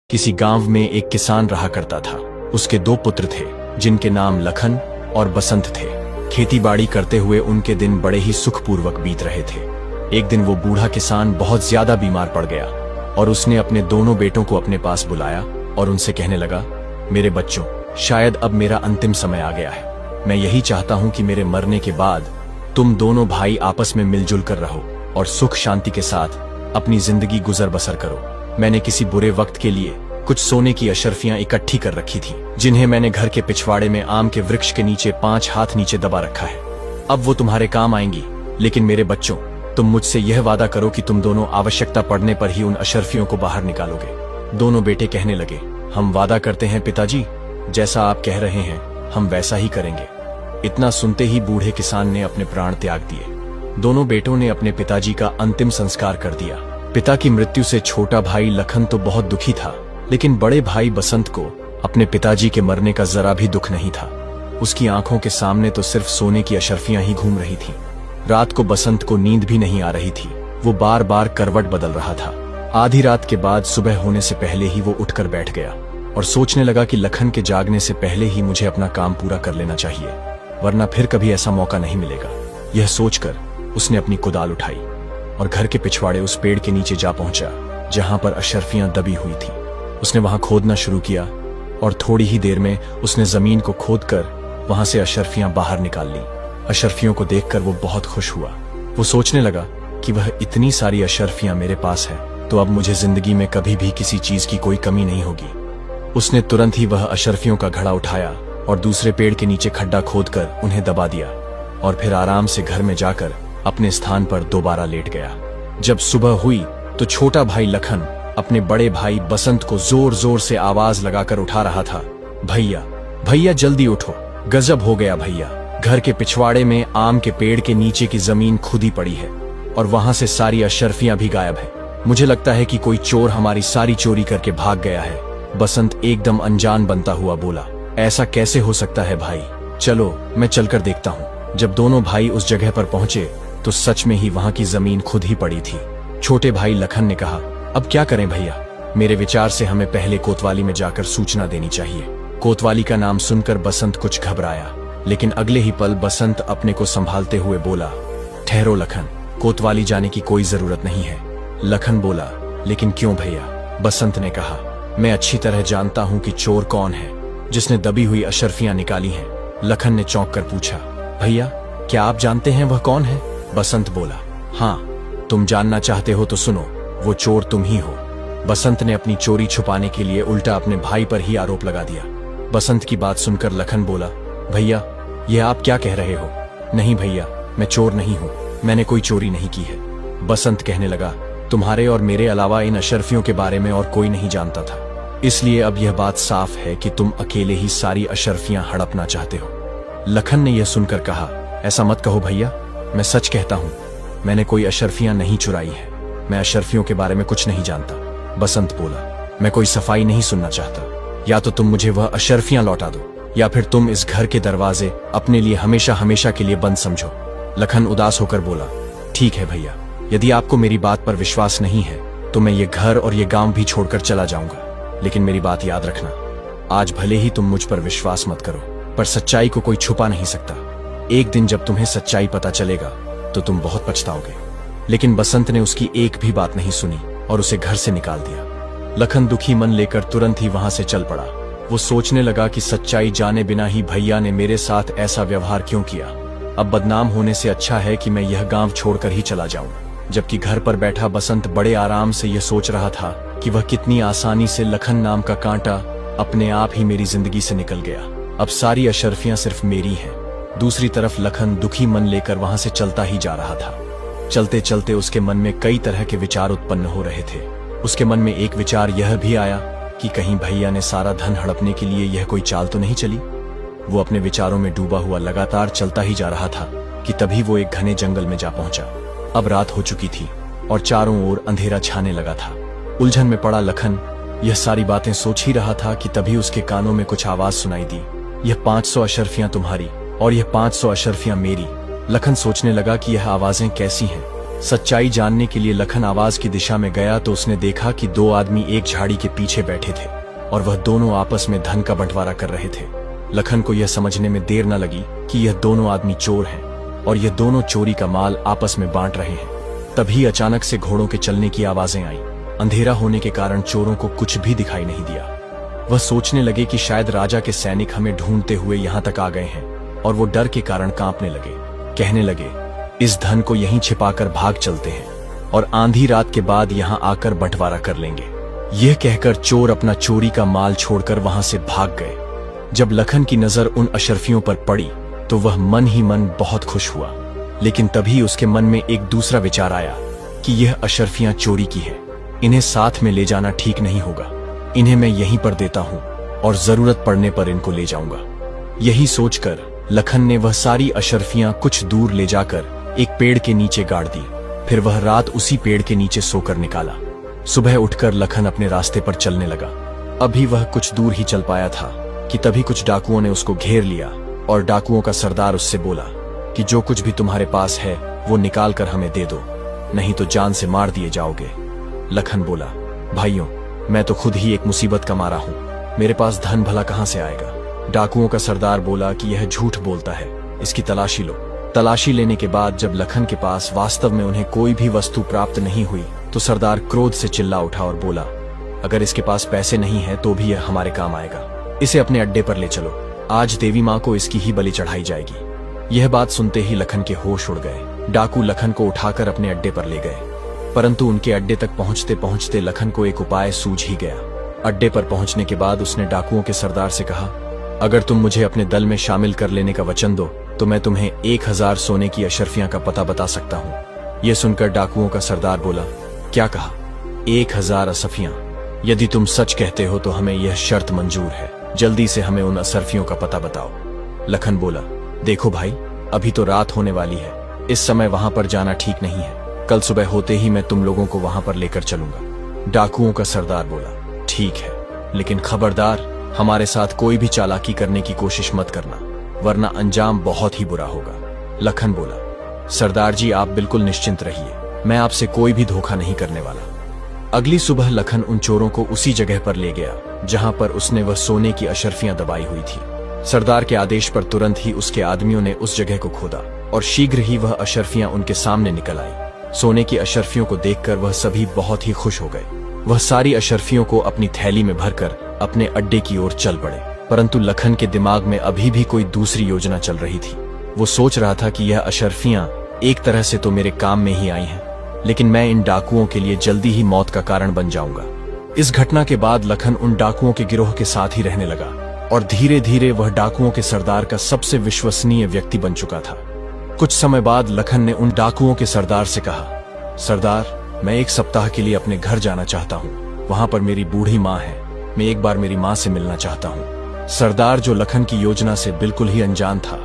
किसी गांव में एक किसान रहा करता था। उसके दो पुत्र थे जिनके नाम लखन और बसंत थे। खेतीबाड़ी करते हुए उनके दिन बड़े ही सुखपूर्वक बीत रहे थे। एक दिन वो बूढ़ा किसान बहुत ज्यादा बीमार पड़ गया और उसने अपने दोनों बेटों को अपने पास बुलाया और उनसे कहने लगा, मेरे बच्चों, शायद अब मेरा अंतिम समय आ गया है। मैं यही चाहता हूं कि मेरे मरने के बाद तुम दोनों भाई आपस में मिलजुल कर रहो और सुख शांति के साथ अपनी जिंदगी गुजर बसर करो। मैंने किसी बुरे वक्त के लिए कुछ सोने की अशर्फियां इकट्ठी कर रखी थी, जिन्हें मैंने घर के पिछवाड़े में आम के वृक्ष के नीचे 5 हाथ नीचे दबा रखा है। अब वो तुम्हारे काम आएंगी, लेकिन मेरे बच्चों, तुम मुझसे यह वादा करो कि तुम दोनों आवश्यकता पड़ने पर ही उन अशर्फियों को बाहर निकालोगे। दोनों बेटे कहने लगे, हम वादा करते हैं पिताजी, जैसा आप कह रहे हैं हम वैसा ही करेंगे। इतना सुनते ही बूढ़े किसान ने अपने प्राण त्याग दिए। दोनों बेटों ने अपने पिताजी का अंतिम संस्कार कर दिया। पिता की मृत्यु से छोटा भाई लखन तो बहुत दुखी था, लेकिन बड़े भाई बसंत को अपने पिताजी के मरने का जरा भी दुख नहीं था। उसकी आंखों के सामने तो सिर्फ सोने की अशर्फियां ही घूम रही थीं। रात को बसंत को नींद भी नहीं आ रही थी। वो बार बार करवट बदल रहा था। आधी रात के बाद सुबह होने से पहले ही वो उठकर बैठ गया और सोचने लगा कि लखन के जागने से पहले ही मुझे अपना काम पूरा कर लेना चाहिए, वरना फिर कभी ऐसा मौका नहीं मिलेगा। यह सोचकर उसने अपनी कुदाल उठाई और घर के पिछवाड़े उस पेड़ के नीचे जा पहुंचा जहां पर अशर्फियां दबी हुई थी। उसने वहां खोदना शुरू किया और थोड़ी ही देर में उसने जमीन को खोदकर वहां से अशर्फियां बाहर निकाल ली। अशर्फियों को देखकर वो बहुत खुश हुआ। वो सोचने लगा कि वह इतनी सारी अशर्फियां मेरे पास है तो अब मुझे जिंदगी में कभी भी किसी चीज की कोई कमी नहीं होगी। उसने तुरंत ही वह अशर्फियों का घड़ा उठाया और दूसरे पेड़ के नीचे खड्डा खोदकर उन्हें दबा दिया और फिर आराम से घर में जाकर अपने स्थान पर दोबारा लेट गया। जब सुबह हुई तो छोटा भाई लखन अपने बड़े भाई बसंत को जोर जोर से आवाज लगाकर उठा रहा था, भैया भैया जल्दी उठो, गजब हो गया भैया, घर के पिछवाड़े में आम के पेड़ के नीचे की जमीन खुदी पड़ी है और वहां से सारी अशर्फियां भी गायब है। मुझे लगता है कि कोई चोर हमारी सारी चोरी करके भाग गया है। बसंत एकदम अनजान बनता हुआ बोला, ऐसा कैसे हो सकता है भाई, चलो मैं चलकर देखता हूँ। जब दोनों भाई उस जगह पर पहुंचे तो सच में ही वहां की जमीन खुद ही पड़ी थी। छोटे भाई लखन ने कहा, अब क्या करें भैया, मेरे विचार से हमें पहले कोतवाली में जाकर सूचना देनी चाहिए। कोतवाली का नाम सुनकर बसंत कुछ घबराया, लेकिन अगले ही पल बसंत अपने को संभालते हुए बोला, ठहरो लखन, कोतवाली जाने की कोई जरूरत नहीं है। लखन बोला, लेकिन क्यों भैया? बसंत ने कहा, मैं अच्छी तरह जानता हूं कि चोर कौन है जिसने दबी हुई अशर्फियां निकाली हैं। लखन ने चौंक कर पूछा, भैया क्या आप जानते हैं वह कौन है? बसंत बोला, हाँ, तुम जानना चाहते हो तो सुनो, वो चोर तुम ही हो। बसंत ने अपनी चोरी छुपाने के लिए उल्टा अपने भाई पर ही आरोप लगा दिया। बसंत की बात सुनकर लखन बोला, भैया यह आप क्या कह रहे हो? नहीं भैया, मैं चोर नहीं हूँ, मैंने कोई चोरी नहीं की है। बसंत कहने लगा, तुम्हारे और मेरे अलावा इन अशर्फियों के बारे में और कोई नहीं जानता था, इसलिए अब यह बात साफ है कि तुम अकेले ही सारी अशर्फियां हड़पना चाहते हो। लखन ने यह सुनकर कहा, ऐसा मत कहो भैया, मैं सच कहता हूँ, मैंने कोई अशर्फियां नहीं चुराई है, मैं अशर्फियों के बारे में कुछ नहीं जानता। बसंत बोला, मैं कोई सफाई नहीं सुनना चाहता, या तो तुम मुझे वह अशर्फियां लौटा दो या फिर तुम इस घर के दरवाजे अपने लिए हमेशा हमेशा के लिए बंद समझो। लखन उदास होकर बोला, ठीक है भैया, यदि आपको मेरी बात पर विश्वास नहीं है तो मैं ये घर और ये गांव भी छोड़कर चला जाऊंगा, लेकिन मेरी बात याद रखना, आज भले ही तुम मुझ पर विश्वास मत करो, पर सच्चाई को कोई छुपा नहीं सकता। एक दिन जब तुम्हें सच्चाई पता चलेगा तो तुम बहुत पछताओगे। लेकिन बसंत ने उसकी एक भी बात नहीं सुनी और उसे घर से निकाल दिया। लखन दुखी मन लेकर तुरंत ही वहां से चल पड़ा। वो सोचने लगा कि सच्चाई जाने बिना ही भैया ने मेरे साथ ऐसा व्यवहार क्यों किया। अब बदनाम होने से अच्छा है कि मैं यह गांव छोड़कर ही चला जाऊं। जबकि घर पर बैठा बसंत बड़े आराम से यह सोच रहा था कि वह कितनी आसानी से लखन नाम का कांटा अपने आप ही मेरी जिंदगी से निकल गया। अब सारी अशर्फियां सिर्फ मेरी हैं। दूसरी तरफ लखन दुखी मन लेकर वहां से चलता ही जा रहा था। चलते चलते उसके मन में कई तरह के विचार उत्पन्न हो रहे थे। उसके मन में एक विचार यह भी आया कि कहीं भैया ने सारा धन हड़पने के लिए यह कोई चाल तो नहीं चली। वो अपने विचारों में डूबा हुआ लगातार चलता ही जा रहा था कि तभी वो एक घने जंगल में जा पहुंचा। अब रात हो चुकी थी और चारों ओर अंधेरा छाने लगा था। उलझन में पड़ा लखन यह सारी बातें सोच ही रहा था कि तभी उसके कानों में कुछ आवाज सुनाई दी, यह 500 अशर्फियां तुम्हारी और यह 500 अशर्फियां मेरी। लखन सोचने लगा कि यह आवाजें कैसी हैं। सच्चाई जानने के लिए लखन आवाज की दिशा में गया तो उसने देखा कि दो आदमी एक झाड़ी के पीछे बैठे थे और वह दोनों आपस में धन का बंटवारा कर रहे थे। लखन को यह समझने में देर न लगी कि यह दोनों आदमी चोर हैं और यह दोनों चोरी का माल आपस में बांट रहे हैं। तभी अचानक से घोड़ों के चलने की आवाजें आईं। अंधेरा होने के कारण चोरों को कुछ भी दिखाई नहीं दिया। वह सोचने लगे कि शायद राजा के सैनिक हमें ढूंढते हुए यहाँ तक आ गए हैं और वो डर के कारण कांपने लगे। कहने लगे, इस धन को यहीं छिपाकर भाग चलते हैं और आंधी रात के बाद यहाँ आकर बंटवारा कर लेंगे। यह कहकर चोर अपना चोरी का माल छोड़कर वहां से भाग गए। जब लखन की नजर उन अशरफियों पर पड़ी तो वह मन ही मन बहुत खुश हुआ, लेकिन तभी उसके मन में एक दूसरा विचार आया कि यह अशरफियां चोरी की है, इन्हें साथ में ले जाना ठीक नहीं होगा। इन्हें मैं यहीं पर देता हूं और जरूरत पड़ने पर इनको ले जाऊंगा। यही सोचकर लखन ने वह सारी अशरफियां कुछ दूर ले जाकर एक पेड़ के नीचे गाड़ दी। फिर वह रात उसी पेड़ के नीचे सोकर निकाला। सुबह उठकर लखन अपने रास्ते पर चलने लगा। अभी वह कुछ दूर ही चल पाया था कि तभी कुछ डाकुओं ने उसको घेर लिया और डाकुओं का सरदार उससे बोला कि जो कुछ भी तुम्हारे पास है वो निकाल कर हमें दे दो, नहीं तो जान से मार दिए जाओगे। लखन बोला, भाइयों, मैं तो खुद ही एक मुसीबत का मारा हूं, मेरे पास धन भला कहां से आएगा। डाकुओं का सरदार बोला कि यह झूठ बोलता है, इसकी तलाशी लो। तलाशी लेने के बाद जब लखन के पास वास्तव में उन्हें कोई भी वस्तु प्राप्त नहीं हुई तो सरदार क्रोध से चिल्ला उठा और बोला, अगर इसके पास पैसे नहीं है तो भी यह हमारे काम आएगा, इसे अपने अड्डे पर ले चलो, आज देवी माँ को इसकी ही बलि चढ़ाई जाएगी। यह बात सुनते ही लखन के होश उड़ गए। डाकू लखन को उठाकर अपने अड्डे पर ले गए, परंतु उनके अड्डे तक पहुंचते पहुंचते लखन को एक उपाय सूझ ही गया। अड्डे पर पहुंचने के बाद उसने डाकुओं के सरदार से कहा, अगर तुम मुझे अपने दल में शामिल कर लेने का वचन दो तो मैं तुम्हें 1000 सोने की अशरफियां का पता बता सकता हूं। यह सुनकर डाकुओं का सरदार बोला, क्या कहा? 1000 असफियां? यदि तुम सच कहते हो तो हमें यह शर्त मंजूर है, जल्दी से हमें उन असरफियों का पता बताओ। लखन बोला, देखो भाई, अभी तो रात होने वाली है, इस समय वहां पर जाना ठीक नहीं है, कल सुबह होते ही मैं तुम लोगों को वहां पर लेकर चलूंगा। डाकुओं का सरदार बोला, ठीक है, लेकिन खबरदार हमारे साथ कोई भी चालाकी करने की कोशिश मत करना, वरना अंजाम बहुत ही बुरा होगा। लखन बोला, सरदार जी आप बिल्कुल निश्चिंत रहिए, मैं आपसे कोई भी धोखा नहीं करने वाला। अगली सुबह लखन उन चोरों को उसी जगह पर ले गया जहां पर उसने वह सोने की अशरफियां दबाई हुई थी। सरदार के आदेश पर तुरंत ही उसके आदमियों ने उस जगह को खोदा और शीघ्र ही वह अशरफियां उनके सामने निकल आई। सोने की अशरफियों को देखकर वह सभी बहुत ही खुश हो गए। वह सारी अशरफियों को अपनी थैली में भरकर अपने अड्डे की ओर चल पड़े, परंतु लखन के दिमाग में अभी भी कोई दूसरी योजना चल रही थी। वो सोच रहा था कि यह अशरफियां एक तरह से तो मेरे काम में ही आई हैं, लेकिन मैं इन डाकुओं के लिए जल्दी ही मौत का कारण बन जाऊंगा। इस घटना के बाद लखन उन डाकुओं के गिरोह के साथ ही रहने लगा और धीरे धीरे वह डाकुओं के सरदार का सबसे विश्वसनीय व्यक्ति बन चुका था। कुछ समय बाद लखन ने उन डाकुओं के सरदार से कहा, सरदार, मैं 1 सप्ताह के लिए अपने घर जाना चाहता हूँ, वहां पर मेरी बूढ़ी माँ है, मैं एक बार मेरी माँ से मिलना चाहता हूँ। सरदार, जो लखन की योजना से बिल्कुल ही अनजान था,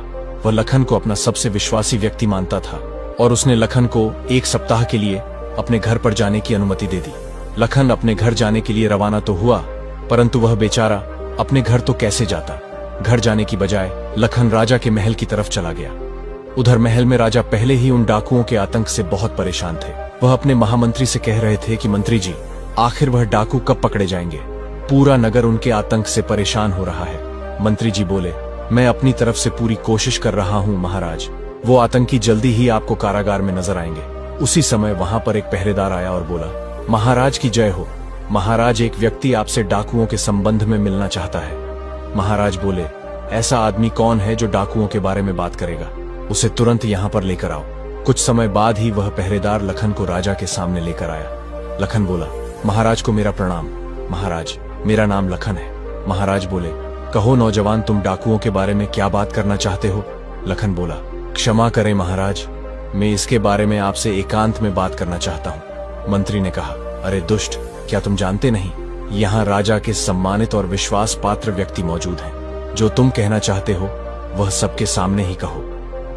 वह लखन को अपना सबसे विश्वासी व्यक्ति मानता था और उसने लखन को 1 सप्ताह के लिए अपने घर पर जाने की अनुमति दे दी। लखन अपने घर जाने के लिए रवाना तो हुआ, परंतु वह बेचारा अपने घर तो कैसे जाता। घर जाने की बजाय लखन राजा के महल की तरफ चला गया। उधर महल में राजा पहले ही उन डाकुओं के आतंक से बहुत परेशान थे। वह अपने महामंत्री से कह रहे थे कि मंत्री जी, आखिर वह डाकू कब पकड़े जाएंगे? पूरा नगर उनके आतंक से परेशान हो रहा है। मंत्री जी बोले, मैं अपनी तरफ से पूरी कोशिश कर रहा हूँ महाराज, वो आतंकी जल्दी ही आपको कारागार में नजर आएंगे। उसी समय वहां पर एक पहरेदार आया और बोला, महाराज की जय हो। महाराज, एक व्यक्ति आपसे डाकुओं के संबंध में मिलना चाहता है। महाराज बोले, ऐसा आदमी कौन है जो डाकुओं के बारे में बात करेगा? उसे तुरंत यहाँ पर लेकर आओ। कुछ समय बाद ही वह पहरेदार लखन को राजा के सामने लेकर आया। लखन बोला, महाराज को मेरा प्रणाम। महाराज, मेरा नाम लखन है। महाराज बोले, कहो नौजवान, तुम डाकुओं के बारे में क्या बात करना चाहते हो? लखन बोला, क्षमा करें महाराज, मैं इसके बारे में आपसे एकांत में बात करना चाहता हूँ। मंत्री ने कहा, अरे दुष्ट, क्या तुम जानते नहीं, यहाँ राजा के सम्मानित और विश्वास पात्र व्यक्ति मौजूद हैं। जो तुम कहना चाहते हो वह सबके सामने ही कहो।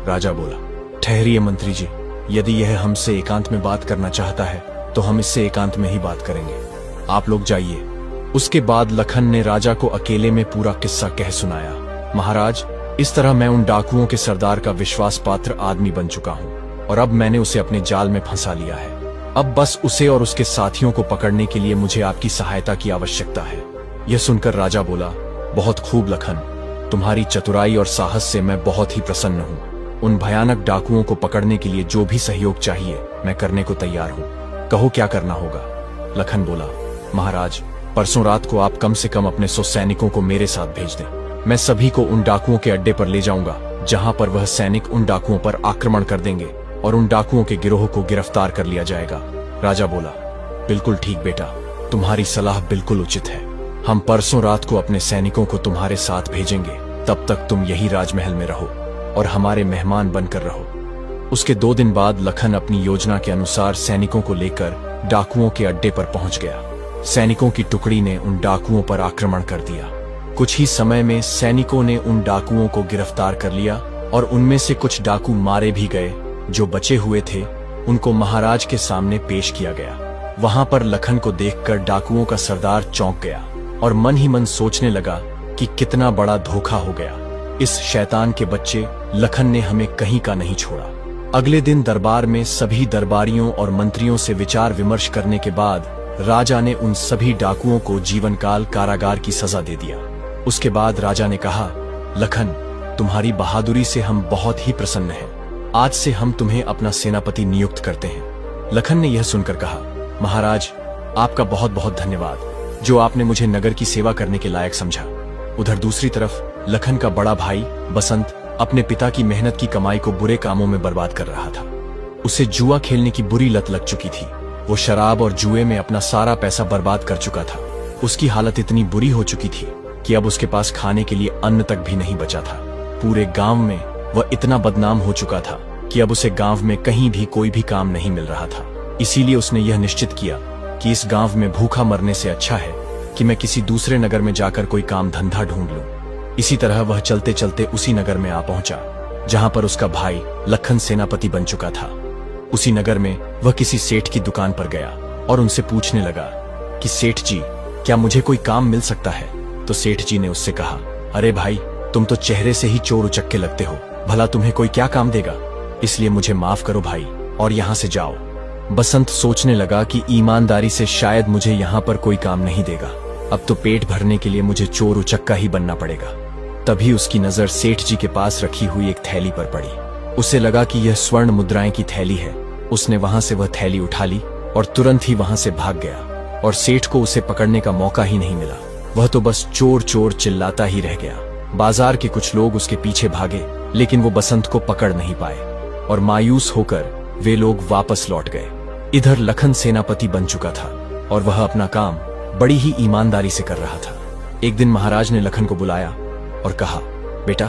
राजा बोला, ठहरिए मंत्री जी, यदि यह हमसे एकांत में बात करना चाहता है तो हम इससे एकांत में ही बात करेंगे, आप लोग जाइए। उसके बाद लखन ने राजा को अकेले में पूरा किस्सा कह सुनाया। महाराज, इस तरह मैं उन डाकुओं के सरदार का विश्वास पात्र आदमी बन चुका हूँ। और अब मैंने उसे अपने जाल में फंसा लिया है। अब बस उसे और उसके साथियों को पकड़ने के लिए मुझे आपकी सहायता की आवश्यकता है। यह सुनकर राजा बोला, बहुत खूब लखन, तुम्हारी चतुराई और साहस से मैं बहुत ही प्रसन्न हूँ। उन भयानक डाकुओं को पकड़ने के लिए जो भी सहयोग चाहिए मैं करने को तैयार हूँ। कहो क्या करना होगा। लखन बोला, महाराज, परसों रात को आप कम से कम अपने 100 सैनिकों को मेरे साथ भेज दें। मैं सभी को उन डाकुओं के अड्डे पर ले जाऊंगा, जहां पर वह सैनिक उन डाकुओं पर आक्रमण कर देंगे और उन डाकुओं के गिरोह को गिरफ्तार कर लिया जाएगा। राजा बोला, बिल्कुल ठीक बेटा, तुम्हारी सलाह बिल्कुल उचित है। हम परसों रात को अपने सैनिकों को तुम्हारे साथ भेजेंगे। तब तक तुम यही राजमहल में रहो और हमारे मेहमान बनकर रहो। उसके 2 दिन बाद लखन अपनी योजना के अनुसार सैनिकों को लेकर डाकुओं के अड्डे पर पहुंच गया। सैनिकों की टुकड़ी ने उन डाकुओं पर आक्रमण कर दिया। कुछ ही समय में सैनिकों ने उन डाकुओं को गिरफ्तार कर लिया और उनमें से कुछ डाकू मारे भी गए। जो बचे हुए थे उनको महाराज के सामने पेश किया गया। वहां पर लखन को देखकर डाकुओं का सरदार चौंक गया और मन ही मन सोचने लगा कि कितना बड़ा धोखा हो गया। इस शैतान के बच्चे लखन ने हमें कहीं का नहीं छोड़ा। अगले दिन दरबार में सभी दरबारियों और मंत्रियों से विचार विमर्श करने के बाद राजा ने उन सभी डाकुओं को जीवनकाल कारागार की सजा दे दिया। उसके बाद राजा ने कहा, लखन, तुम्हारी बहादुरी से हम बहुत ही प्रसन्न हैं। आज से हम तुम्हें अपना सेनापति नियुक्त करते हैं। लखन ने यह सुनकर कहा, महाराज, आपका बहुत बहुत धन्यवाद, जो आपने मुझे नगर की सेवा करने के लायक समझा। उधर दूसरी तरफ लखन का बड़ा भाई बसंत अपने पिता की मेहनत की कमाई को बुरे कामों में बर्बाद कर रहा था। उसे जुआ खेलने की बुरी लत लग चुकी थी। वो शराब और जुए में अपना सारा पैसा बर्बाद कर चुका था। उसकी हालत इतनी बुरी हो चुकी थी कि अब उसके पास खाने के लिए अन्न तक भी नहीं बचा था। पूरे गांव में वह इतना बदनाम हो चुका था कि अब उसे गांव में कहीं भी कोई भी काम नहीं मिल रहा था। इसीलिए उसने यह निश्चित किया कि इस गांव में भूखा मरने से अच्छा है कि मैं किसी दूसरे नगर में जाकर कोई काम धंधा ढूंढ लूं। इसी तरह वह चलते चलते उसी नगर में आ पहुंचा जहां पर उसका भाई लखन सेनापति बन चुका था। उसी नगर में वह किसी सेठ की दुकान पर गया और उनसे पूछने लगा कि सेठ जी, क्या मुझे कोई काम मिल सकता है? तो सेठ जी ने उससे कहा, अरे भाई, तुम तो चेहरे से ही चोर उचक्के लगते हो, भला तुम्हें कोई क्या काम देगा? इसलिए मुझे माफ करो भाई और यहाँ से जाओ। बसंत सोचने लगा कि ईमानदारी से शायद मुझे यहाँ पर कोई काम नहीं देगा। अब तो पेट भरने के लिए मुझे चोर उचक्का ही बनना पड़ेगा। तभी उसकी नजर सेठ जी के पास रखी हुई एक थैली पर पड़ी। उसे लगा कि यह स्वर्ण मुद्राएं की थैली है। उसने वहां से वह थैली उठा ली और तुरंत ही वहां से भाग गया और सेठ को उसे पकड़ने का मौका ही नहीं मिला। वह तो बस चोर चोर चिल्लाता ही रह गया। बाजार के कुछ लोग उसके पीछे भागे, लेकिन वो बसंत को पकड़ नहीं पाए और मायूस होकर वे लोग वापस लौट गए। इधर लखन सेनापति बन चुका था और वह अपना काम बड़ी ही ईमानदारी से कर रहा था। एक दिन महाराज ने लखन को बुलाया और कहा, बेटा,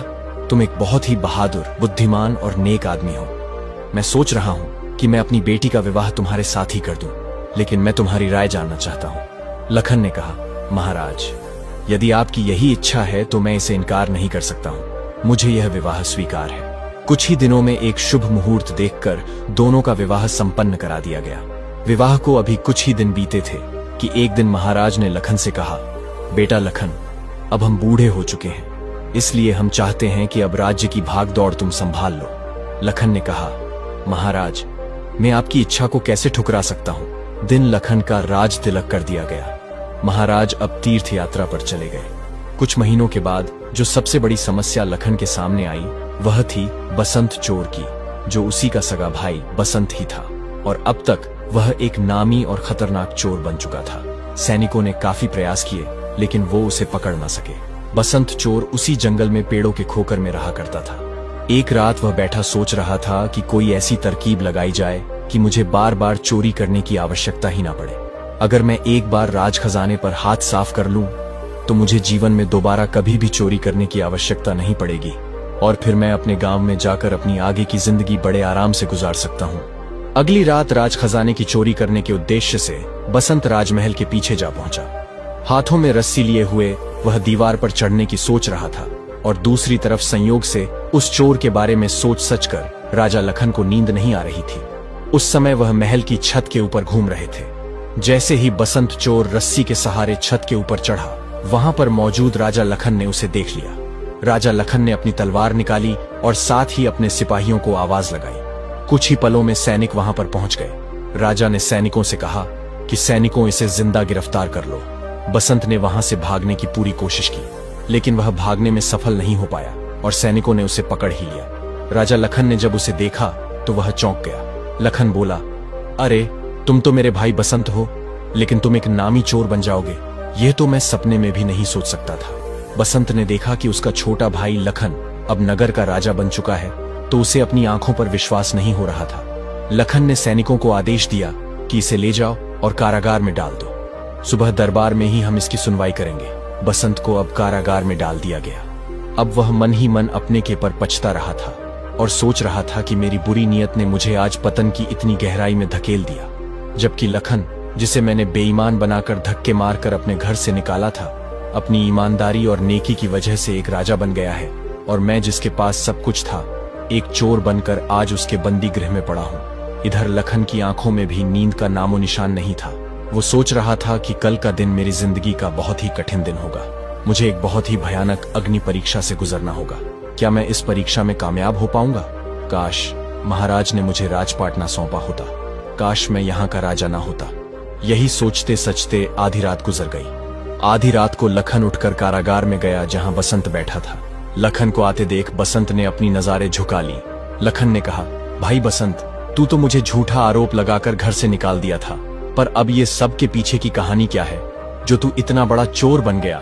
तुम एक बहुत ही बहादुर, बुद्धिमान और नेक आदमी हो। मैं सोच रहा हूं कि मैं अपनी बेटी का विवाह तुम्हारे साथ ही कर दूं, लेकिन मैं तुम्हारी राय जानना चाहता हूं। लखन ने कहा, महाराज, यदि आपकी यही इच्छा है तो मैं इसे इनकार नहीं कर सकता हूं। मुझे यह विवाह स्वीकार है। कुछ ही दिनों में एक शुभ मुहूर्त देखकर दोनों का विवाह संपन्न करा दिया गया। विवाह को अभी कुछ ही दिन बीते थे कि एक दिन महाराज ने लखन से कहा, बेटा लखन, अब हम बूढ़े हो चुके हैं, इसलिए हम चाहते हैं कि अब राज्य की भाग दौड़ तुम संभाल लो। लखन ने कहा, महाराज, मैं आपकी इच्छा को कैसे ठुकरा सकता हूं। दिन लखन का राज तिलक कर दिया गया। महाराज अब तीर्थ यात्रा पर चले गए। कुछ महीनों के बाद जो सबसे बड़ी समस्या लखन के सामने आई वह थी बसंत चोर की, जो उसी का सगा भाई बसंत ही था और अब तक वह एक नामी और खतरनाक चोर बन चुका था। सैनिकों ने काफी प्रयास किए, लेकिन वो उसे पकड़ न सके। बसंत चोर उसी जंगल में पेड़ों के खोकर में रहा करता था। एक रात वह बैठा सोच रहा था कि कोई ऐसी तरकीब लगाई जाए कि मुझे बार बार चोरी करने की आवश्यकता ही ना पड़े। अगर मैं एक बार राज खजाने पर हाथ साफ कर लूं, तो मुझे जीवन में दोबारा कभी भी चोरी करने की आवश्यकता नहीं पड़ेगी और फिर मैं अपने गांव में जाकर अपनी आगे की जिंदगी बड़े आराम से गुजार सकता हूं। अगली रात राज खजाने की चोरी करने के उद्देश्य से बसंत राजमहल के पीछे जा पहुंचा। हाथों में रस्सी लिए हुए वह दीवार पर चढ़ने की सोच रहा था और दूसरी तरफ संयोग से उस चोर के बारे में सोच सच कर राजा लखन को नींद नहीं आ रही थी। उस समय वह महल की छत के ऊपर घूम रहे थे। जैसे ही बसंत चोर रस्सी के सहारे छत के ऊपर चढ़ा, वहां पर मौजूद राजा लखन ने उसे देख लिया। राजा लखन ने अपनी तलवार निकाली और साथ ही अपने सिपाहियों को आवाज लगाई। कुछ ही पलों में सैनिक वहां पर पहुंच गए। राजा ने सैनिकों से कहा कि सैनिकों, इसे जिंदा गिरफ्तार कर लो। बसंत ने वहां से भागने की पूरी कोशिश की, लेकिन वह भागने में सफल नहीं हो पाया और सैनिकों ने उसे पकड़ ही लिया। राजा लखन ने जब उसे देखा तो वह चौंक गया। लखन बोला, अरे तुम तो मेरे भाई बसंत हो, लेकिन तुम एक नामी चोर बन जाओगे, यह तो मैं सपने में भी नहीं सोच सकता था। बसंत ने देखा कि उसका छोटा भाई लखन अब नगर का राजा बन चुका है, तो उसे अपनी आंखों पर विश्वास नहीं हो रहा था। लखन ने सैनिकों को आदेश दिया कि इसे ले जाओ और कारागार में डाल दो। सुबह दरबार में ही हम इसकी सुनवाई करेंगे। बसंत को अब कारागार में डाल दिया गया। अब वह मन ही मन अपने के पर पछता रहा था और सोच रहा था कि मेरी बुरी नीयत ने मुझे आज पतन की इतनी गहराई में धकेल दिया, जबकि लखन, जिसे मैंने बेईमान बनाकर धक्के मारकर अपने घर से निकाला था, अपनी ईमानदारी और नेकी की वजह से एक राजा बन गया है, और मैं जिसके पास सब कुछ था, एक चोर बनकर आज उसके बंदी गृह में पड़ा हूँ। इधर लखन की आंखों में भी नींद का नामो निशान नहीं था। वो सोच रहा था कि कल का दिन मेरी जिंदगी का बहुत ही कठिन दिन होगा। मुझे एक बहुत ही भयानक अग्नि परीक्षा से गुजरना होगा। क्या मैं इस परीक्षा में कामयाब हो पाऊंगा? काश महाराज ने मुझे राजपाट ना सौंपा होता। काश मैं यहाँ का राजा ना होता। यही सोचते सचते आधी रात गुजर गई। आधी रात को लखन उठकर कारागार में गया जहाँ बसंत बैठा था। लखन को आते देख बसंत ने अपनी नज़ारे झुका ली। लखन ने कहा, भाई बसंत, तू तो मुझे झूठा आरोप लगाकर घर से निकाल दिया था, पर अब ये सब के पीछे की कहानी क्या है जो तू इतना बड़ा चोर बन गया?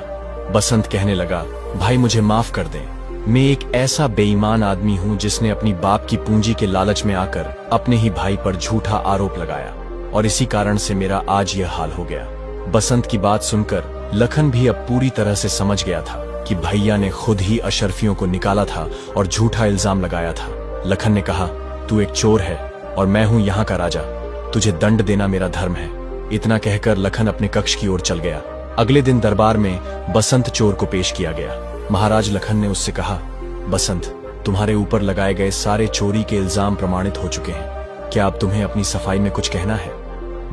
बसंत कहने लगा, भाई मुझे माफ कर दे। मैं एक ऐसा बेईमान आदमी हूँ जिसने अपनी बाप की पूंजी के लालच में आकर अपने ही भाई पर झूठा आरोप लगाया, और इसी कारण से मेरा आज यह हाल हो गया। बसंत की बात सुनकर लखन भी अब पूरी तरह से समझ गया था कि भैया ने खुद ही अशरफियों को निकाला था और झूठा इल्जाम लगाया था। लखन ने कहा, तू एक चोर है और मैं हूं यहाँ का राजा, तुझे दंड देना मेरा धर्म है। इतना कहकर लखन अपने कक्ष की ओर चल गया। अगले दिन दरबार में बसंत चोर को पेश किया गया। महाराज लखन ने उससे कहा, बसंत, तुम्हारे ऊपर लगाए गए सारे चोरी के इल्जाम प्रमाणित हो चुके हैं, क्या अब तुम्हें अपनी सफाई में कुछ कहना है?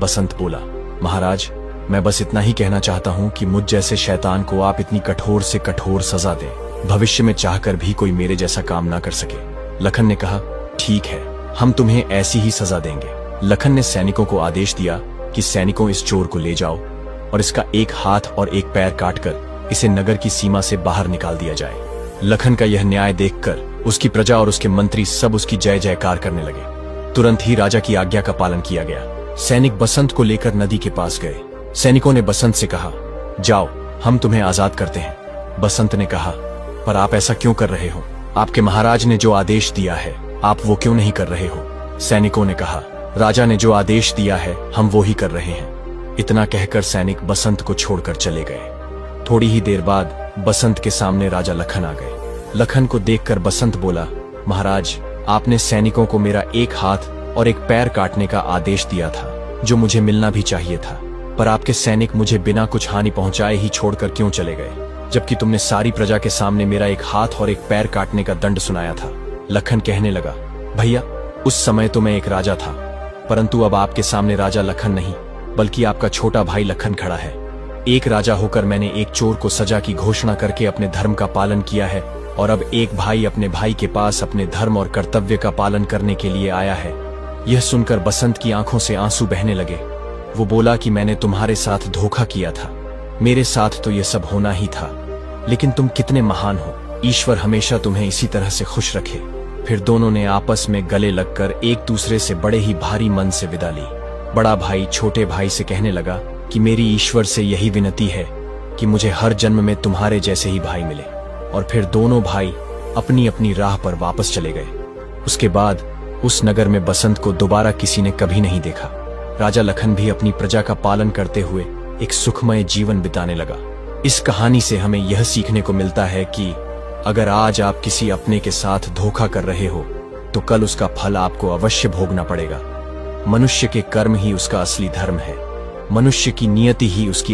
बसंत बोला, महाराज, मैं बस इतना ही कहना चाहता हूँ कि मुझ जैसे शैतान को आप इतनी कठोर से कठोर सजा दें, भविष्य में चाहकर भी कोई मेरे जैसा काम ना कर सके। लखन ने कहा, ठीक है, हम तुम्हें ऐसी ही सजा देंगे। लखन ने सैनिकों को आदेश दिया कि सैनिकों, इस चोर को ले जाओ और इसका एक हाथ और एक पैर काटकर इसे नगर की सीमा से बाहर निकाल दिया जाए। लखन का यह न्याय देखकर उसकी प्रजा और उसके मंत्री सब उसकी जय जयकार करने लगे। तुरंत ही राजा की आज्ञा का पालन किया गया। सैनिक बसंत को लेकर नदी के पास गए। सैनिकों ने बसंत से कहा, जाओ, हम तुम्हें आजाद करते हैं। बसंत ने कहा, पर आप ऐसा क्यों कर रहे हो? आपके महाराज ने जो आदेश दिया है, आप वो क्यों नहीं कर रहे हो? सैनिकों ने कहा, राजा ने जो आदेश दिया है, हम वो ही कर रहे हैं। इतना कहकर सैनिक बसंत को छोड़कर चले गए। थोड़ी ही देर बाद बसंत के सामने राजा लखन आ गए। लखन को देखकर बसंत बोला, महाराज, आपने सैनिकों को मेरा एक हाथ और एक पैर काटने का आदेश दिया था, जो मुझे मिलना भी चाहिए था, पर आपके सैनिक मुझे बिना कुछ हानि पहुंचाए ही छोड़कर क्यों चले गए, जबकि तुमने सारी प्रजा के सामने मेरा एक हाथ और एक पैर काटने का दंड सुनाया था। लखन कहने लगा, भैया, उस समय तो मैं एक राजा था, परंतु अब आपके सामने राजा लखन नहीं, बल्कि आपका छोटा भाई लखन खड़ा है। एक राजा होकर मैंने एक चोर को सजा की घोषणा करके अपने धर्म का पालन किया है, और अब एक भाई अपने भाई के पास अपने धर्म और कर्तव्य का पालन करने के लिए आया है। यह सुनकर बसंत की आंखों से आंसू बहने लगे। वो बोला कि मैंने तुम्हारे साथ धोखा किया था, मेरे साथ तो यह सब होना ही था, लेकिन तुम कितने महान हो, ईश्वर हमेशा तुम्हें इसी तरह से खुश रखे। फिर दोनों ने आपस में गले लगकर एक दूसरे से बड़े ही भारी मन से विदा ली। बड़ा भाई छोटे भाई से कहने लगा कि मेरी ईश्वर से यही विनती है कि मुझे हर जन्म में तुम्हारे जैसे ही भाई मिले। और फिर दोनों भाई अपनी अपनी राह पर वापस चले गए। उसके बाद उस नगर में बसंत को दोबारा किसी ने कभी नहीं देखा। राजा लखन भी अपनी प्रजा का पालन करते हुए एक सुखमय जीवन बिताने लगा। इस कहानी से हमें यह सीखने को मिलता है कि अगर आज आप किसी अपने के साथ धोखा कर रहे हो, तो कल उसका फल आपको अवश्य भोगना पड़ेगा। मनुष्य के कर्म ही उसका असली धर्म है। मनुष्य की नियति ही उसकी